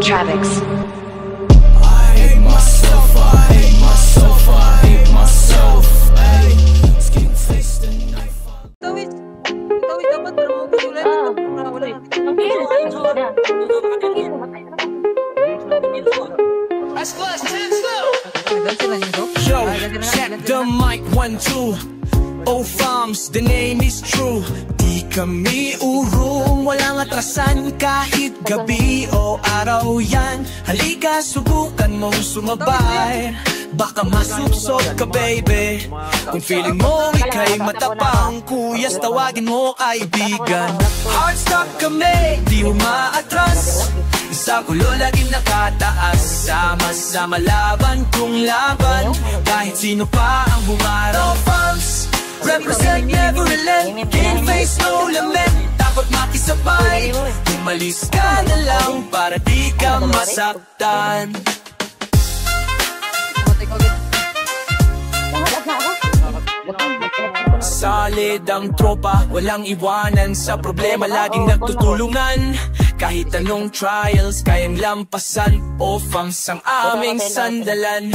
Travix. I hate myself, I hate myself, I hate myself. Ay, skin face the knife. Tawid dapat pero ulit wala. Yo, check the mic 1, 2. Oh fams, the name is true. Di kami urong, walang atrasan kahit gabi o araw yan. Halika, subukan mong sumabay. Baka masupsot ka baby. Kung feeling mo ika'y matapang, kuyas tawagin mo kaibigan. Hard stop kami, di umaatras. Sa gulo laging nakataas. Sama-sama laban kung laban, kahit sino pa ang humaraw. Fams, represent never relent. Game face no lament. Takot makisabay, umalis ka na lang para di ka masaktan. Solid ang tropa, walang iwanan sa problema, laging nagtutulungan. Kahit anong trials, kayang lampasan. O fams ang aming sandalan.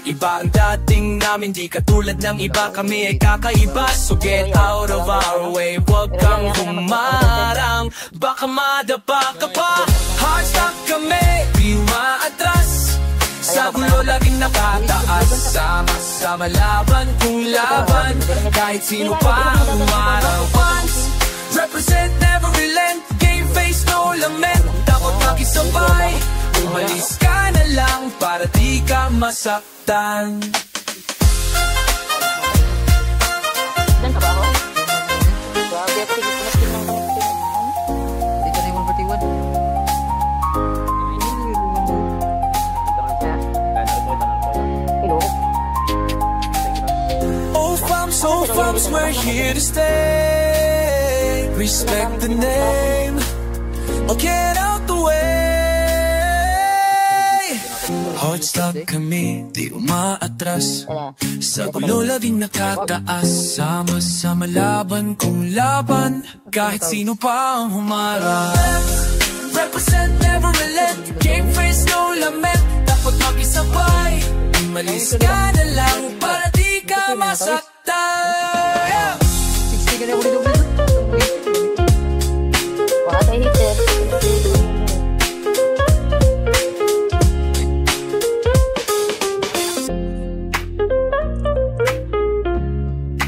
Iba ang dating namin, di katulad ng iba. Kami ay kakaiba, so get out of our way. Huwag kang humarang, baka madapa ka pa. Hard stop kami, di umaatras. Sa gulo laging nakataas. Sama-sama laban kung laban, kahit sino pa ang umaraw. Represent, never relent. Game face, no lament. Takot makisabay, umalis ka na lang para di ka masaktan. Dan ka ba ako? Grabe ako tingin sa skin ng hindi ko na yung patiwan. Oh fams, we're here to stay. Respect the name, or get out the way. Hard stop kami, di umaatras. Sa gulo laging nakataas. Sama-sama laban kung laban, kahit sino pa ang humarap. Represent, never relent. Game face, no lament. Dapat makisabay, umalis ka na lang para di ka masaktan. Sige na ulit. Wala tayo hitter.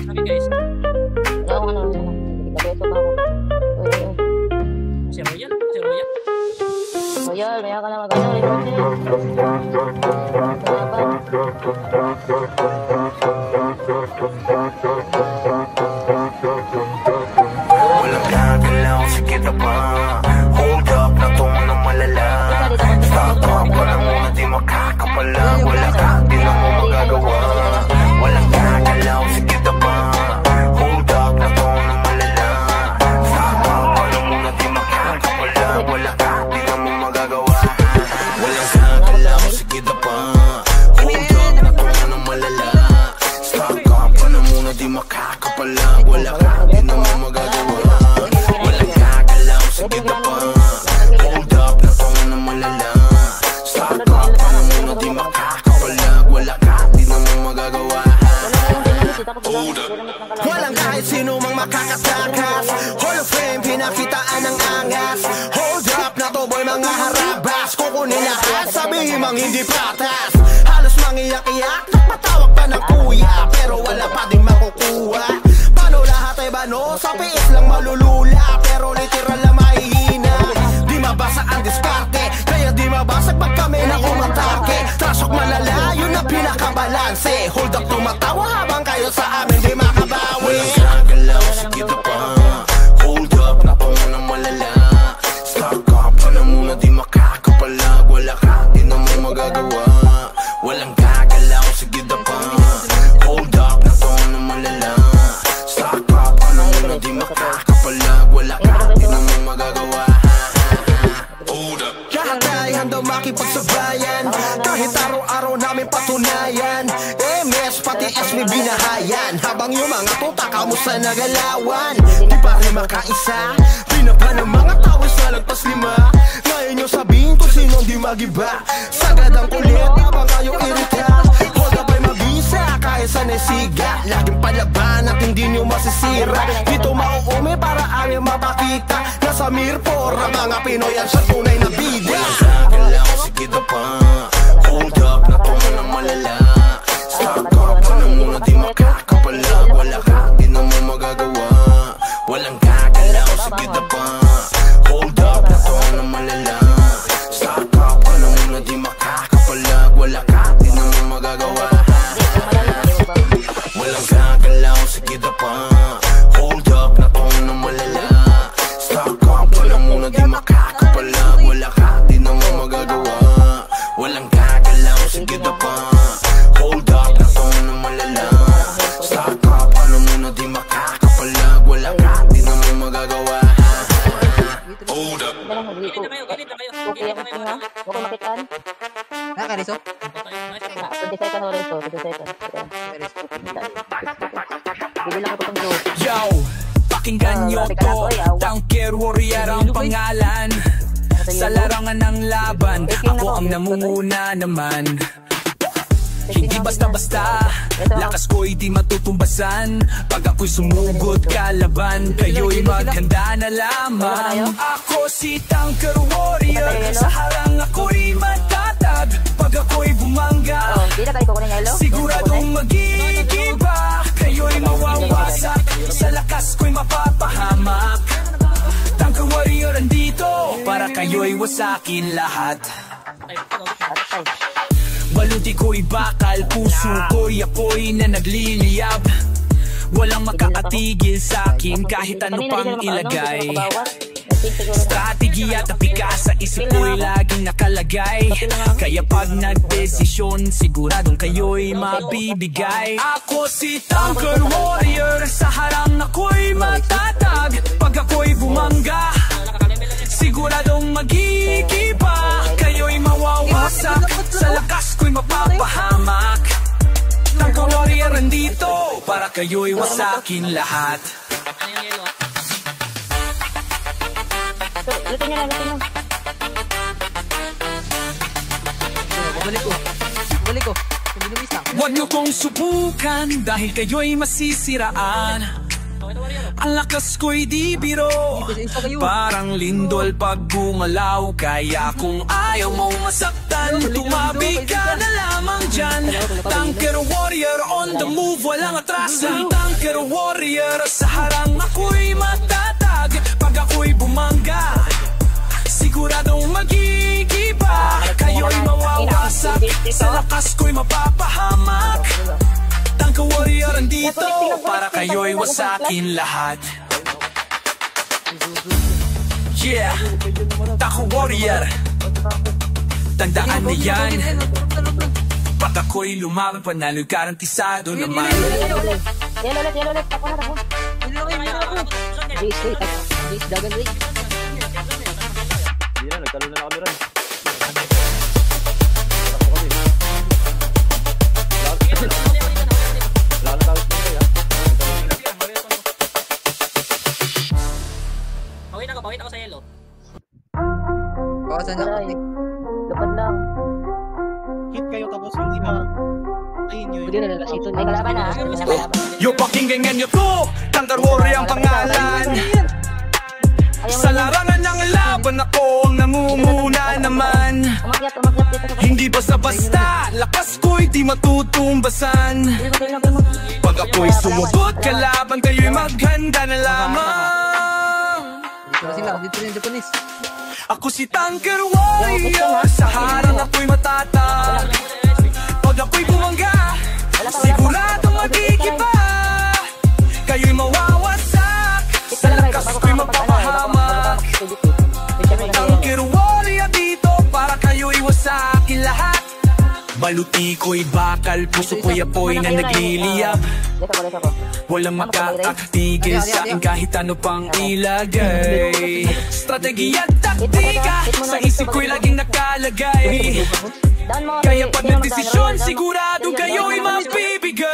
Sabi guys. Ano. Beso pa ako. Si Royal. Royal, maya ka na magano. Walang gagalaw, sige na pa. Hold up, natungo ng malala. Stop up, wala muna di makakapala. Wala ka, di na mo magagawa. Walang gagalaw, sige na pa. Hold up, natungo ng malala. Stop up, wala muna di makakapala. Wala ka, di na mo magagawa. Walang gagalaw, sige na pa. Hold up, natungo ng malala. Stop up, wala muna di makakapala. Wala ka, di na mo magagawa. Walang gagalaw, sige na pa. Hold up, natungo ng malala. Stop up, wala muna di makakapala. Wala ka, di na mo magagawa. Walang kahit sino mang makakatakas. Hall of Fame, pinakitaan ng angas. Hold up na to boy, mga harabas. Kukunin lahat, sabihin mang hindi patas. Halos mangiyak-iyak, nagpatawag pa ng kuya, pero wala pa din makukuha. Paano lahat ay bano? Sa piis lang malulula, pero literal na mahihina. Di mabasa ang diskarte, kaya di mabasag pag kami na umatake. Trasok malala, yun ang pinakabalanse. Hold up, tumatawa habang kayo sa amin di makabawi. Walang gagalaw, sige na pa. Hold up, natungo ng malala. Stop up, wala muna di makakapala. Wala ka, di na mo magagawa. Walang gagalaw, sige na pa. Hold up, natungo ng malala. Stop up, wala muna di makakapala. Wala ka, di na mo magagawa. Hold up. Lahat ay handang makipagsabayan, kahit araw-araw namin patunayan. MS pati SB binahayan, habang yung mga tuta kamusta nagalawan. Di pa rin makaisa, binaba ng mga tawis na lagpas 5. giba. Sagad ang kulit, habang kayo irita. Hold up ay mabisa, kahit sa nesiga. Laging palaban at hindi nyo masisira. Dito mauumi para aming mapakita. Nasa Mirpor, ang mga Pinoy ang siya tunay na bida. Walang sakin lang, sige na pa. Hold up, natungo ng malala. Stop up, alam mo na di makakapalag. Wala ka, di naman magagawa. Walang kakalaw, sige na pa. Hold up, natungo ng malala. Stop up, alam mo na di makakapalag. Wala ka, di naman magagawa. Walang kakalaw, sige na pa. Hold up, natungo ng malala. Stop up, alam mo na di makakapalag. Wala ka, di naman magagawa. Walang kakalaw, sige na pa. Hold up, natungo ng malala. Stop up, alam mo na di makakapalag. Wala ka, di naman magagawa. Hold up. Okay ako nga. Okay makitaan. Kariso? 20 second ho rin to. 20 second. Bibilang ko itong joke. Yo, pakinggan nyo to. Tanker Warrior ang pangalan. Sa larangan ng laban, ako ang namumuna naman. Hindi basta-basta, lakas ko'y di matutumbasan. Pag ako'y sumugod kalaban, kayo'y maghanda na lamang. Ako si Tanker Warrior, sa harang ako'y matatag. Pag ako'y bumangga, siguradong magigiba. Kayo'y mawawasak, sa lakas ko'y mapapahamak. Tanker Warrior andito, para kayo'y wasakin lahat. Baluti ko'y bakal, puso ko'y apoy na nagliliyab. Walang makakatigil sa'kin kahit ano pang ilagay. Strategi at apika sa isip ko'y laging nakalagay. Kaya pag nagdesisyon, siguradong kayo'y mabibigay. Ako si Tanker Warrior, sa harang ako'y matatag. Pag ako'y bumangga, siguradong magigiba. Kayo'y mawawasak, sa lakas ko'y mapapahamak. Tanker Warrior andito, para kayo'y wasakin lahat. Lutin nyo na, lutin nyo. Balik ko. Huwag nyo kong subukan, dahil kayo'y masisiraan. Ang lakas ko'y di biro, parang lindol pag gumalaw. Kaya kung ayaw mong masaktan, tumabi ka na lamang dyan. Tanker Warrior on the move, walang atrasan. Tanker Warrior, sa harang ako'y matatag. Pag ako'y bumangga, siguradong magigiba. Kayo'y mawawasak, sa lakas ko'y mapapahamak. Tanker Warrior andito, para kayo'y wasakin lahat. Yeah, Tanker Warrior, tandaan na yan. Pag ako'y lumaban, panalo'y garantisado naman. Yelo ulit. Tako na, tako. Jace, dagan rin. Hindi na, nagtalo na kami rin. Pawit ako sa yellow. Kawasan na ako. Lupad lang. Hit kayo tapos hindi na ayun nyo Hindi na nalasito. May kalaban na. May kalaban. Yo, pakinggan nyo to, Tanker Warrior ang pangalan. Sa larangan ng laban ako ang nangunguna naman. Umakyat dito. Hindi basta-basta, lakas ko'y di matutumbasan. Pag ako'y sumubot kalaban, kayo'y maghanda na lamang. Dito na sila, dito na yung Japanese. Ako si Tanker Warrior, sa harang ako'y matatag. Pag ako'y bumangga, sigurado magigiba. Kayo'y mawawasak, sa lakas ko'y mapapahamak. Tanker Warrior dito, para kayo'y wasakin lahat. Baluti ko'y bakal, puso ko'y apoy na nagliliyab. Walang makakatigil sa akin kahit ano pang ilagay. Strategi at taktika, sa isip ko'y laging nakalagay. Kaya pag nagdesisyon, sigurado kayo'y mabibigay.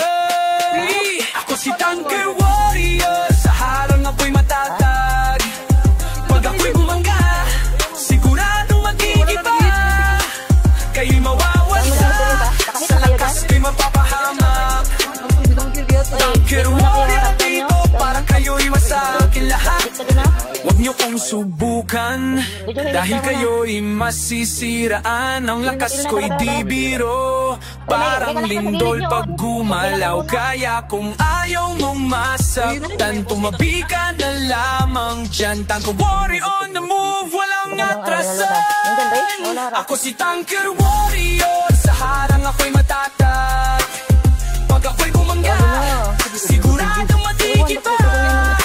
Ako si Tanker Warrior, sa harang ako'y matatag. Pag ako'y bumangga, sigurado magigiba. nyo kong subukan, dahil kayo'y masisiraan. Ang lakas ko'y di biro, parang lindol pag gumalaw. Kaya kung ayaw mong masaktan, tumabi ka na lamang dyan. Tanker warrior on the move, walang atrasan. Ako si Tanker Warrior, sa harang ako'y matatag. Pag ako'y bumangga, sigurado matikipan.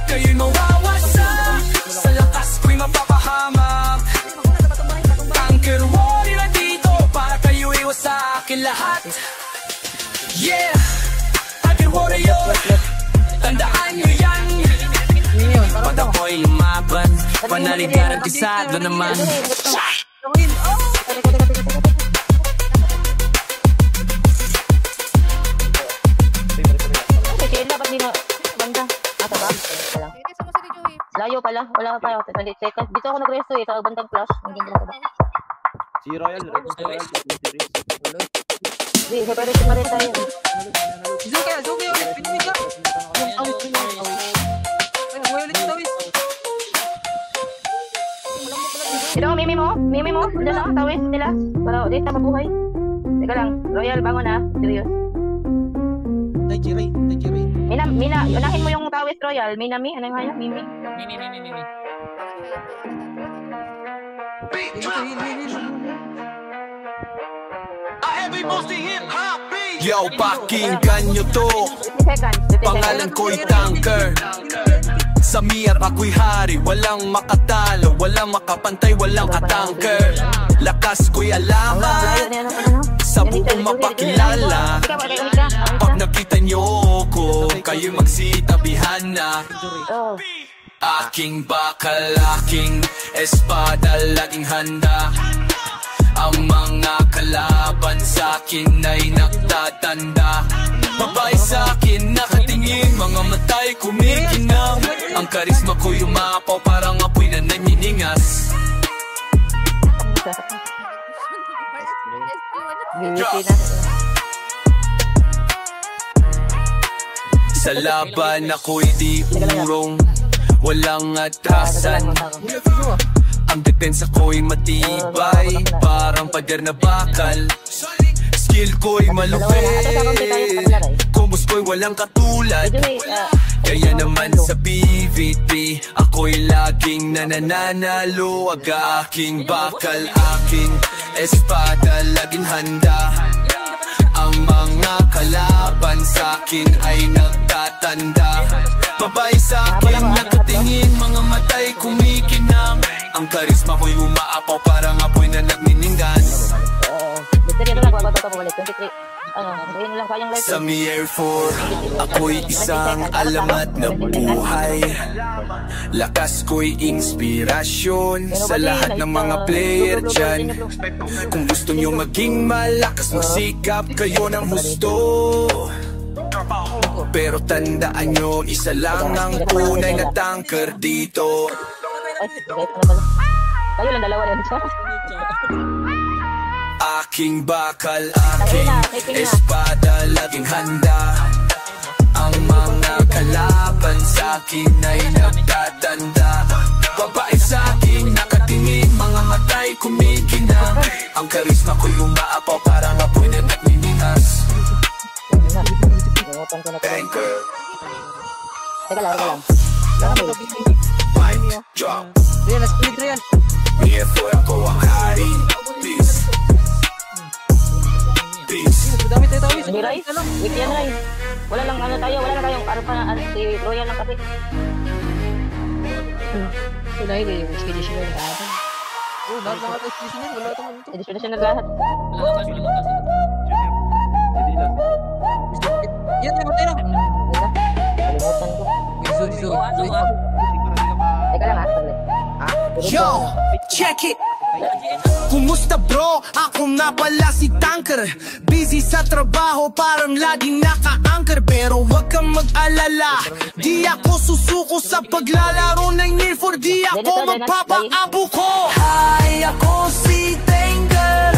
Kayo'y mawawasak, sa lakas ko'y mapapahamak. Tanker Warrior dito, para kayo'y wasakin lahat. Yeah, Tanker Warrior, tandaan nyo yan. Pag ako'y lumaban, panalig garantisado naman. Layo pala, wala pa 20 seconds. Dito ako nag-resto sa bandang flash. Si Royal, Hindi, pwede pa rin tayo. Zuki ulit, pinimig ka. Awit. Ay, ulit yung tawis. Ito, mimi mo. Dala, tawis nila. Para ulit na mabuhay. Teka lang, Royal, bangon na. Serious. Tajiri. Mina, unahin mo yung tawis, Royal. Minami, ano yung haya? Mimi. Yo, pakinggan nyo to. 50 seconds. Pangalan ko'y Tanker. Sa miyar ako'y hari, walang makatalo, walang makapantay, walang katangker. Lakas ko'y alamat sa buong mapakilala. Pag nakita nyo ko, kayo'y magsitabihan na. Aking bakal, aking espada, laging handa. Ang mga kalaban sa'kin ay nagtatanda. Babae sa'kin nakatingin, mga matay kumikinang. Ang karisma ko'y umapaw, parang apoy na nanyiningas. Sa laban ako'y di urong, walang atrasan. Ang depensa ko'y matibay, parang pader na bakal. Skill ko'y malupit, combos ko'y walang katulad. Kaya naman sa PVP, ako'y laging nananalo. Aga-aking bakal, aking espada, laging handa. Ang mga kalaban sa'kin ay nagtatanda. Babae sa'kin nakatingin, mga matay kumikinang. Ang karisma ko'y umaapaw, parang apoy na nagniningas. Sa Mi Air 4, ako'y isang alamat na buhay. Lakas ko'y inspirasyon sa lahat ng mga player dyan. Kung gusto nyo maging malakas, magsikap kayo ng husto. Pero tandaan nyo, isa lang ang tunay na tanker dito. Kayo lang dalawa rin siya. Aking bakal, aking espada, laging handa. Ang mga kalaban sa'kin ay nagtatanda. Babae sa'kin nakatingin, mga matay kumikinang. Ang karisma ko'y umaapaw, parang apoy na nagniningas. Tanker. Teka lang. Mic drop. Rian, split Rian. Ito ako ang hari. Peace. Dami tayo tawis. Hindi, Ray. Wait yan, Ray. Wala lang tayo. Wala na tayong araw pa na si Royal lang kasi. Wala yun yung expedition na lahat. Oh, lahat ng ato expedition yan. Wala naman ito. Expedition na lahat. Yan, matay na. Kalimutan ko. Iso. Teka lang, saglit. Yo, check it. Kumusta bro? Ako nga pala si Tanker. Busy sa trabaho, parang laging naka-anchor. Pero wag kang mag-alala, di ako susuko sa paglalaro ng Year 4. Di ako magpapaabo ko. Hi, ako si Tanker.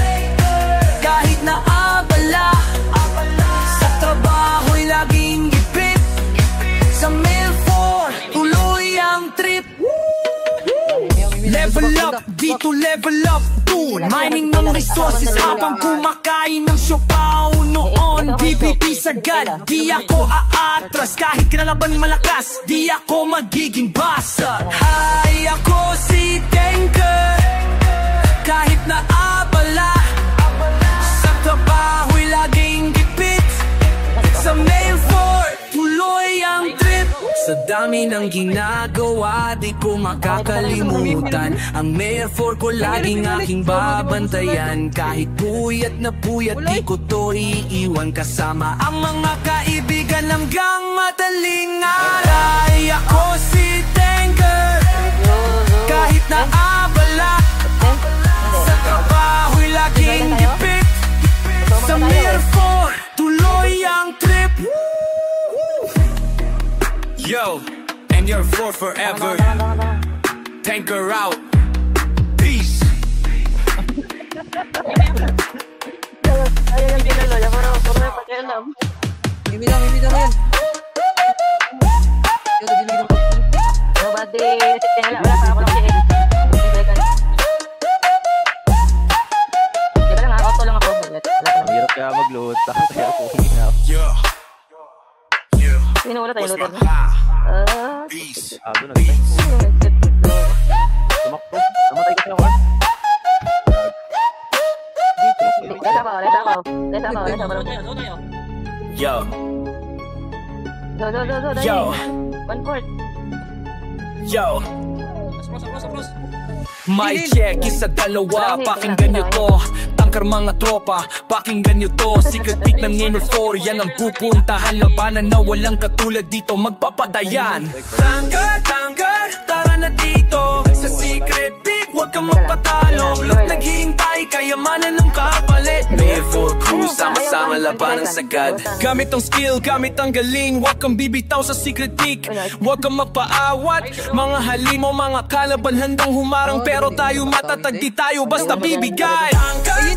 Kahit na abala, sa trabaho'y laging ipit. Sa Year 4, tuloy ang trip. Level up, dito level up too. Mining ng resources habang kumakain ng siopaw noon. BBB sagad, di ako aatras. Kahit kinalaban malakas, di ako magiging basa. Hi, ako si Tanker. Kahit na abala, sa trabaho'y laging gipit. Sa mail for tuloy ang trip. Sa dami ng ginagawa, di ko makakalimutan. Ang mail for ko laging aking babantayan. Kahit puyat na puyat, di ko to iiwan. Kasama ang mga kaibigan hanggang madaling araw. Ako si Tanker. Kahit na abala, sa trabaho'y laging gipit. Sa mail for tuloy ang trip. Yo, and you're for forever. Tanker out. Peace. Ayun yung ginalola, puro may pakialam. Mimi lang yan. Yo, diligin ako. Nobody, wala pa ako lang si Eddie. Diba lang, auto lang ako. Ang hirap kaya mag-load. Kaya ako hinap. Sino wala tayo loader? Doon na. Tumakbo. Namatay kasi ako. Lesa ako. Yo. Yo. 1/4. Yo. My check isa dalawa, pakinggan nyo to. Tangkar mga tropa, pakinggan nyo to. Secret peak ng Inner 4, yan ang pupuntahan. Labanan na walang katulad dito, magpapatayan. Tangkar, tara na dito. Sa secret peak, huwag kang magpatalo. Look naghihintay, kayamanan ng kapalit. May 4 crew, sama-sama labanan sagad. Gamit ang skill, gamit ang galing. Huwag kang bibitaw sa secret peak. Huwag kang magpaawat. Mga halimo, mga kalaban handang humarang. Pero tayo matatag, di tayo basta bibigay.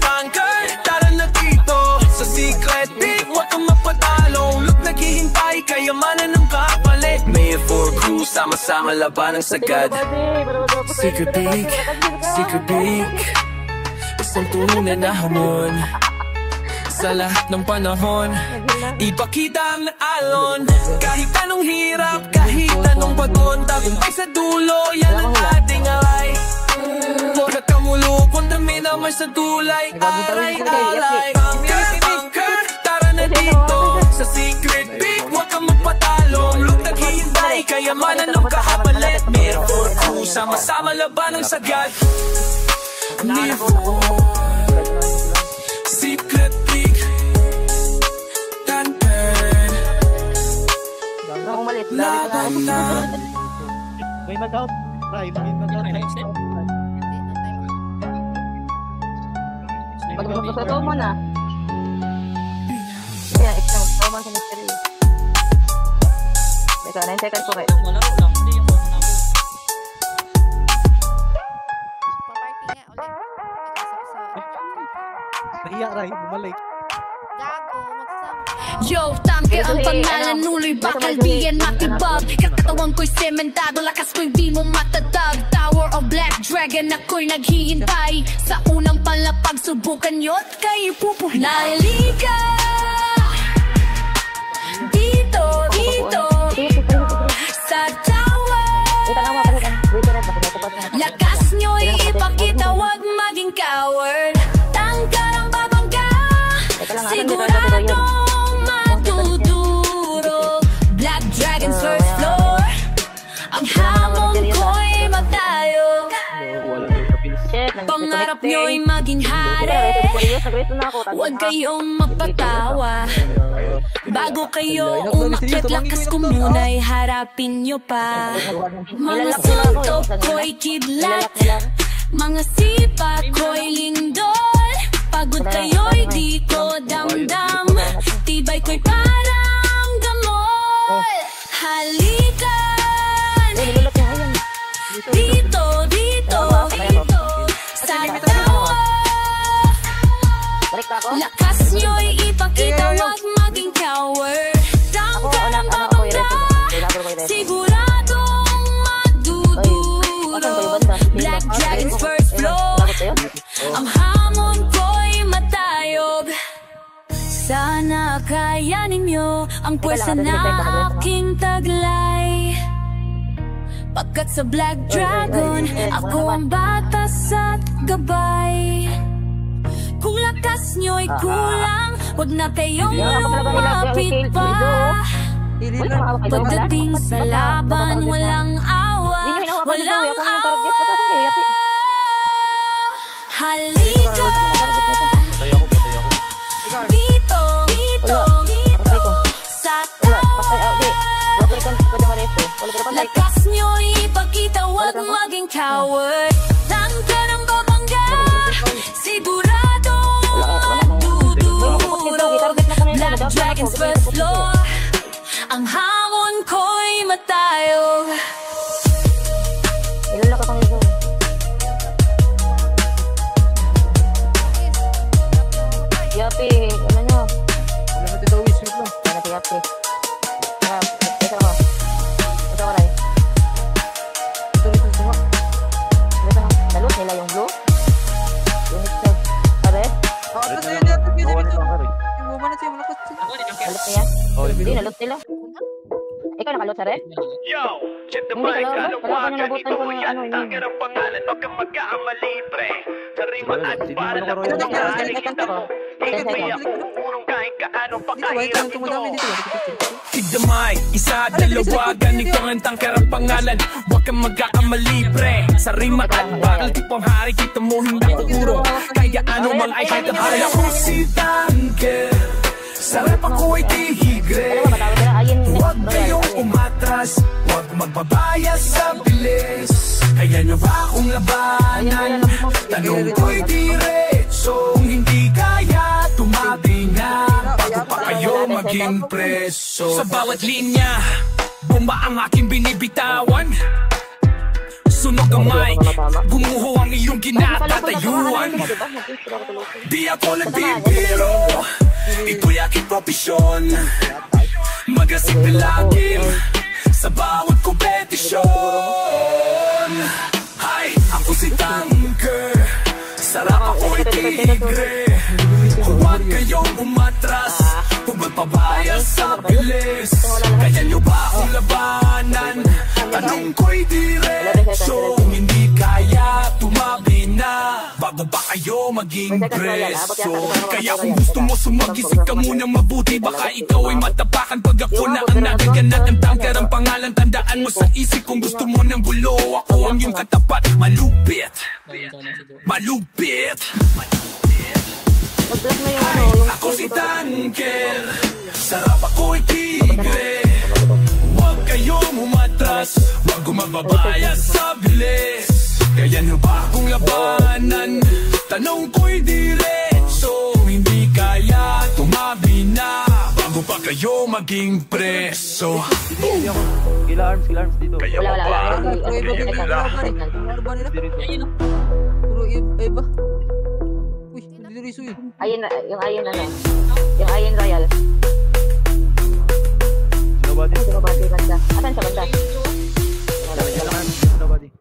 Tangkar, tara na dito. Sa secret peak, huwag kang magpatalo. Look naghihintay, kayamanan ng kapalit. May 4 crew, sama-sama labanan sagad. Secret peak, isang tunay na hamon. Sa lahat ng panahon, ipakita ang alon. Kahit anong hirap, kahit anong baton, tagumpay sa dulo, yan ang ating alay. Huwag ka kamulupon, dami naman sa tulay. Aray-alay. Tangkar, tara na dito. Sa secret peak, huwag kang magpatalo. Look naghihintay, kayamanan ng kahabalit. May 4 crew, sama-sama laban ng sagad. May 4 secret peak. Tangkar, laban na. May mag-out. May mag-out. Pag-totoo mo na. Kaya, ito mo sa mystery. Teka, 9 seconds po kayo. Nahiya, Ray. Bumalik. Yo, Tanker ang pangalan, nuloy bakal di yan matibag. Kakatawan ko'y sementado, lakas ko'y di mo matatag. Tower of Black Dragon, ako'y naghihintay. Sa unang palapag, subukan nyo't kayo pupuhnalika. Dito, sa tower. Lakas nyo'y ipakita, wag maging coward. Tangkar ang babangga, siguradong Black Dragon's first floor. Ang hamon ko'y magtayo. Pangarap nyo'y maging hari. Huwag kayong magpatawa. Bago kayo umakyat, lakas ko muna'y harapin nyo pa. Mga suntok ko'y kidlat, mga sipa ko'y lindol. Pagod kayo'y di ko damdam, tibay ko'y parang gamol. Halikan dito, sa tawa. Lakas nyo'y ipakita, wag maging coward. Tangkar ang babangga, siguradong maduduro. Black Dragon Dragon's first floor. Ang hamon ko'y matayog. Sana kaya ninyo ang pwersa na aking taglay. Pagkat sa Black Dragon, ako ang batas at gabay. Kung lakas nyo'y kulang, wag na kayong lumapit pa. Pagdating sa laban, walang awa, walang awa. Halika dito, sa lakas nyo'y ipakita, wag maging coward. Saan ka nang babangga, sigurado magduduro. Black Dragon's first floor, ang hamon ko'y matayog. Ilulak akong ito. Yapi, ano nyo? Wala na tito, wait lang. Ano si Yapi? Ito ako. Ito ako rin. Ito nga. Nalot nila yung blue. Yung mixer. Pare? Ito sa'yo dito, dito. Yung bumaba na siya, malakas siya. Nalot niya? Hindi, nalot nila. Ikaw nakalot, Sare? Yo, check the Hindi, mic, wala ano ko ba? nabutan ko ng ano yun. Tangin ang pangalan, huwag kang magkakamali, pre. Sa rima at para na Ito, ito, pumahalik ito, ito. Ikit may ako, purong kahit kaano Dito ba? pakahirap Ito, tumadami ito. dito. Tig the mic, isa, dalawa, ganito ang tangker ang pangalan. Huwag kang magkakamali, pre. Sa rima at bakal, tipong hari, kita mo hindi puro. Kaya ano mang ay kahit ang hari. Ako si Tanker, sa rap ako ay tihigre. Huwag kayong umatras, huwag magbabayas sa bilis. Kaya nyo ba akong labanan? Tanong ko'y diretso. Kung hindi kaya, tumabi na bago pa kayo maging preso. Sa bawat linya, bomba ang aking binibitawan. Sunog ang mic, gumuho ang iyong kinatatayuan. Di ako nagbibiro, ito'y aking profesyon. Magasig na lagim sa bawat kompetisyon. Hi, ako si Tanker, sarap ako'y tigre. Huwag kayong umatras, huwag magpabayas sa bilis. Kaya nyo ba akong labanan? Tanong ko'y diretso. Kung hindi kaya, tumabi na bago ba kayo maging preso. Kaya kung gusto mo sumag-isip ka munang mabuti, baka ikaw ay matapakan pag ako na ang nagaganat. Ang Tanker ang pangalan, tandaan mo sa isip. Kung gusto mo ng gulo, ako ang iyong katapat. Malupit, malupit. Ay, ako si Tanker, sarap ako'y tigre. Huwag kayong umatras, huwag magbabayas sa bilis. Kaya nyo ba akong labanan? Tanong ko'y diretso. Hindi kaya, tumabi na bago pa kayo maging preso. Kila arms dito. Kaya mo ba? Puro iba. Uy, hindi riso yun. Ayin, yung ayin ano? Yung ayin royal. Nobody. Nobody banda. Asan sa banda? Nobody.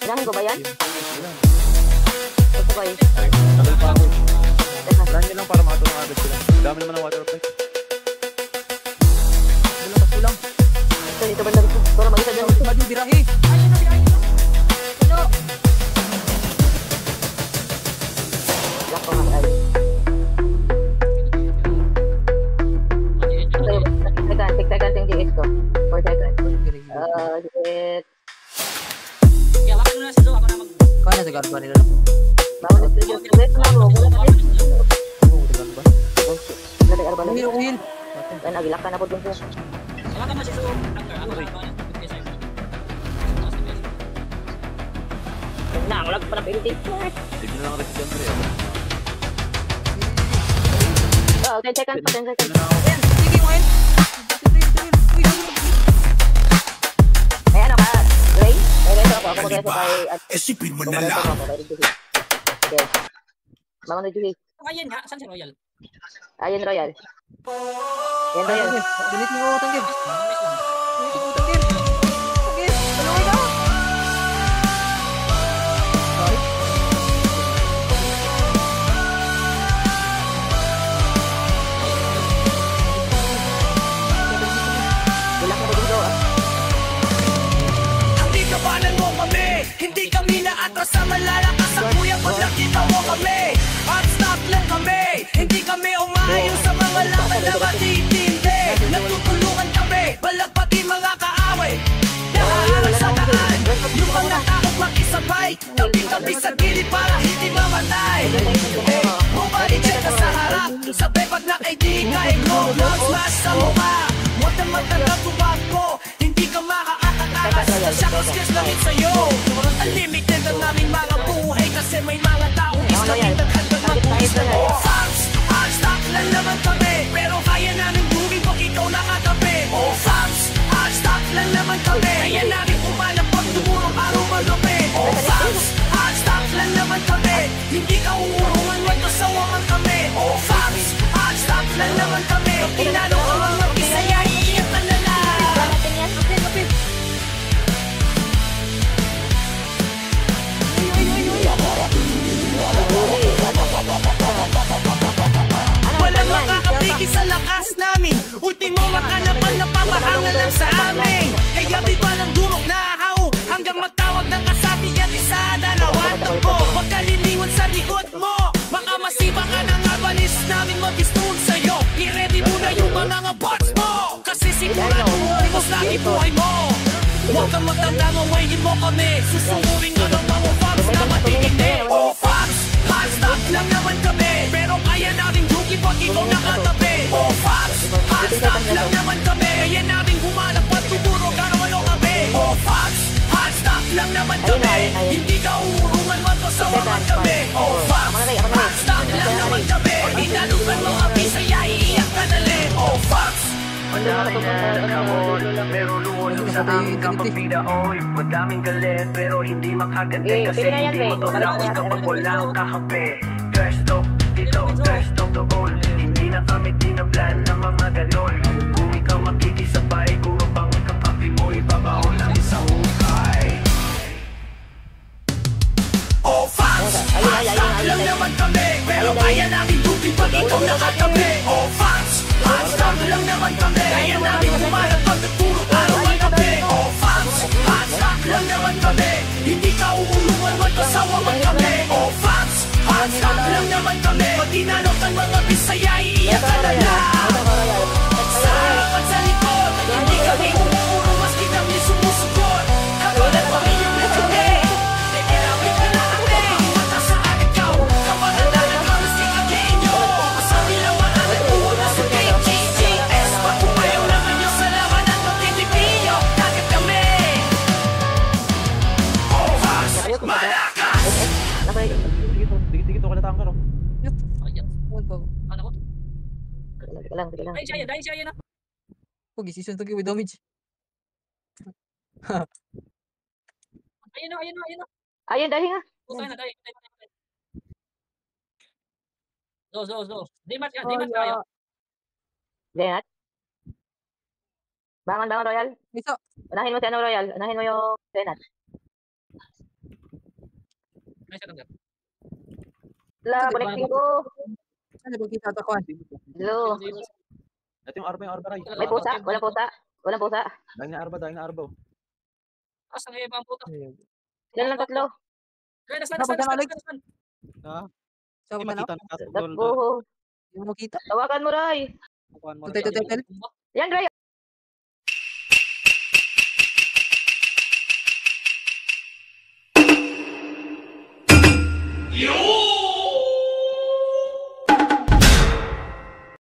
Ilahin ko ba yan? Gusto ko eh. Tagal pa ako. Teka. Run nyo lang para makatulong agad sila. Dami naman ng water effect. Kulang. Dito banda dito. Para mag-isa dyan. Badi birahe. Lock ko nga ay. Tigtagan ting DS ko. 4 seconds. Shit. Kaya sa garba nila. Bawal na studio. Wait na ako. Wala ka ba? Uhil. Kan agilak ka na po dun siya. Na, wala ko pa na pwede. Tignan lang rin si Siyempre. Oh, 10 seconds pa, 10 seconds. Ayan, sige mo yun. Uy, Ay, ano ka? Gray? Ay, guys, ako mag-guess kay... Isipin mo na lang. Okay. Mga na-juhi. Ayan nga, saan si Royal? Ayan, Royal. Ayan, Royal. Ganit mo utang game. Utang game. Okay, talaway ka. Sorry. na matitindi. Nagtutulungan kami, balagpati mga kaaway. Nakaharap sa daan, yung mga takot makisabay. Tabi-tabi sa gilid para hindi mamatay. Bumalik siya ka sa harap, sabay pag nakaidiga. Go, go, smash sa mukha. Huwag na magkakatuwag ko, hindi ka makakatakas. Sa skills na rin sa'yo. Unlimited ang naming mga buhay, kasi may mga taong iskapit at hanggang mag-uwis na mo. Fox, hardstock lang naman kami, pero kaya namin buming pag ikaw nakatabi. Oh Fox, hardstock lang naman kami, kaya namin umanap pag tumulong araw magabi. Oh Fox, hardstock lang naman kami, hindi ka uurungan, wag kasawaman kami. Oh Fox, hardstock lang naman kami, pag tinalo ka mga Bisaya, iiyak ka na lang. Walang makakapigil sa lakas namin, ultimo makalapan na papahangal lang sa amin. Kaya di ba ng durog na hao, hanggang magtawag ng kasabi at isa, dalawa, takbo. Huwag ka liliwan sa likod mo, baka masiba ka ng abalis namin mag-stone sa'yo. I-ready mo na yung mga bots mo, kasi sigurado mo lagi buhay mo. Huwag kang magtandang, awayin mo kami, susukurin ka ng mga fox na matitindi. Oh fox, hardstock lang naman kami, pero kaya namin dugi pag ikaw nakatabi. Oh fox, hardstock lang naman kami, kaya namin humanap at tuturo karawalo kami. Oh fox, hardstock lang naman kami, hindi ka uurungan, magkasawaman kami. Oh fox, hardstock lang naman kami, pag inalupan mo ang Bisaya, iiyak ka na rin. Oh fox, madami na nakahol, pero luwalog sa aming kapapida. Oy, madaming galit, pero hindi makaganda. Kasi hindi matulawas kapag walang kakape. Trash talk, dito, trash talk to all. Hindi na kami tinablan ng mga galol. Kung ikaw makikisabay, kung abang kapapi mo, ibabaon lang sa hukay. oh fox, hardstock lang naman kami, pero kaya namin dugi pag ikaw nakatabi. Oh fox, hardstock lang naman kami, kaya namin humanap pag natulog araw at gabi. Oh fox, hardstock lang naman kami, hindi ka uulungan, magkasawaman kami. Oh fox, hardstock lang naman kami, pag tinanong ng mga Bisaya, iiyak ka na lang. Sa harap at sa likod, hindi kami umuuro, maski kami sumusugot. Katulad pa rin yung legendary, tigirawin ka na kami. Mata sa ikaw, kamatanda na kamas di kagenyo. Masabi lang maraming puno sa KGGS. Pagpumayaw naman yung salaman at magtitipilyo. Takip kami. Oh Fox, malakas. Dikit ako natangka no. Ano ko? Teka lang. Dahil siya na. Pogi, season 2 with damage. Ayun na. Ayun, dahil nga. Puta na, dahil. Zo. Di match tayo. Denat. Bangon, Royal. Isa. Unahin mo si ano, Royal. Unahin mo yung Denat. Nice ka La, connecting ko. Ano ba kita takuan? Hello. Ito yung arba ray. May pusa? Walang pusa. Dahil na arba. Asa ngayon pa ang puta. Yan lang tatlo. Kaya Sa Hindi na. makita na. Takbo. Yung makita. Tawagan mo, Roy. Tutay. Yan, Roy.